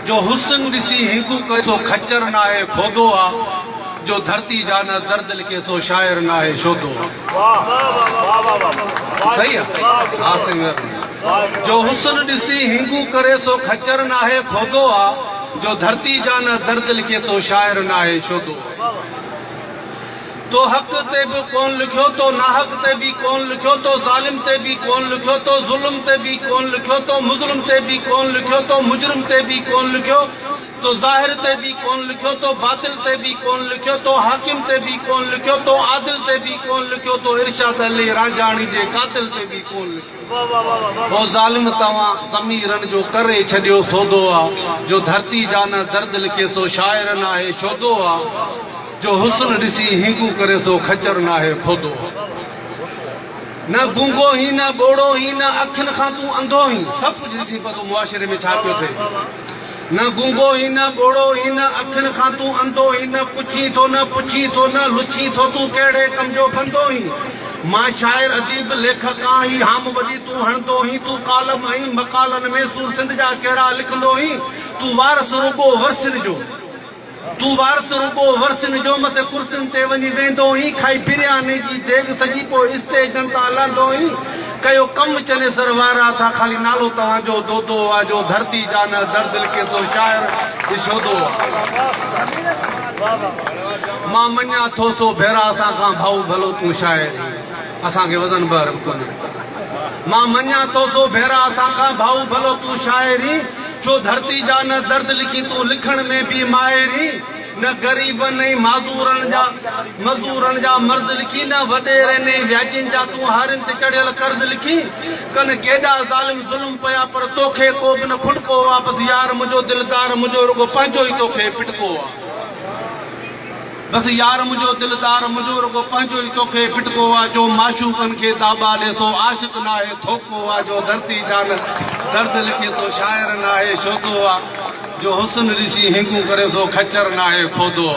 जो हुस्न ॾिसी हिंगू करे सो खच्चर ना है खोदो आ, जो धरती जा न दर्द लिखे सो शायर ना है शोदो। सही है? हाँ सिंगर। जो हुस्न ॾिसी हिंगू करे सो खच्चर ना है खोदो आ, जो धरती जा न दर्द लिखे सो शायर ना है शोदो। तो हक ते भी कौन लिखियो, तो नाहक ते भी कौन लिखियो, तो जालिम ते भी कौन लिखियो, तो जुल्म ते भी कौन लिखियो, तो मुजरिम ते भी कौन लिखियो, तो मुजरिम ते भी कौन लिखियो, तो जाहिर ते भी कौन लिखियो, तो बातिल ते भी कौन लिखियो, तो हाकिम ते भी कौन लिखियो, तो आदिल ते भी कौन लिखियो, तो इरशाद अली राजाणी जे कातिल ते भी कौन लिखियो। वो जालिम तव्हां ज़मीरन जो करे छॾियो सौदो आ, जो धरती जा न दर्द लिखे सो शायर ना है शोदो आ, जो हुस्न ॾिसी हिंगू करे सो खच्चर ना है खोदो। न गूंगो ही न बोड़ो ही न अखियुनि खां तूं अंधो ही, सभु कुझु ॾिसी पतो मुआशिरे में छा पियो थिए। न गूंगो ही न बोड़ो ही न अखियुनि खां तूं अंधो ही, न पुछी थो न पुछी थो न लुछी थो तूं कहिड़े कम जो बंदो ही। मां शाइर अदीब लेखक आहीं, हाम वॼी तूं हणंदो ही, तूं कालम ऐं मकालनि में सूर सिंध जा कहिड़ा लिखंदो ही। तूं वारस रुगो वर्सिन जो, तूं वारस रुगो वर्सिन जो, मथे कुर्सियुनि ते वञी वेंदो ही, खाई बिरयानी जी देग सजी पोइ स्टेजनि तां लहंदो ही। कयो कम चने सरवारा था, खाली नालो तव्हांजो दोदो आ, जो धरती जा न दर्द लिखे तो शायर शोदो। मां मञा थो सो भेरा असां खां भाऊ भलो तूं शायर, असांखे वज़न भर कोन्हे। मां मञा थो सो भेरा असां खां भाऊ भलो तूं शाइरी, छो धरती जा न दर्द लिखी तूं लिखण में भी माहिरी। न ग़रीबनि ऐं मज़दूरनि जा मर्द लिखी, न वॾेरनि ऐं व्याजिनि जा तूं हारियुनि ते चढ़ियल कर्ज़ लिखी। कन केॾा ज़ालिम ज़ुल्म पिया, पर तोखे को बि न खुटको आ, बसि यार मुंहिंजो दिलदार मुंहिंजो रुगो पंहिंजो ई तोखे पिटको आ। बसि यार मुंहिंजो दिलदार मुंहिंजो रुगो पंहिंजो ई तोखे पिटको आ, जो माशूकनि खे दाबा ॾे सो आशिक़ ना आहे थोको आ, जो धरती जा न दर्द लिखे सो शायर ना आहे शोदो आ, जो हुस्न ॾिसी हिंगू करे सो खच्चर ना आहे खोदो आ।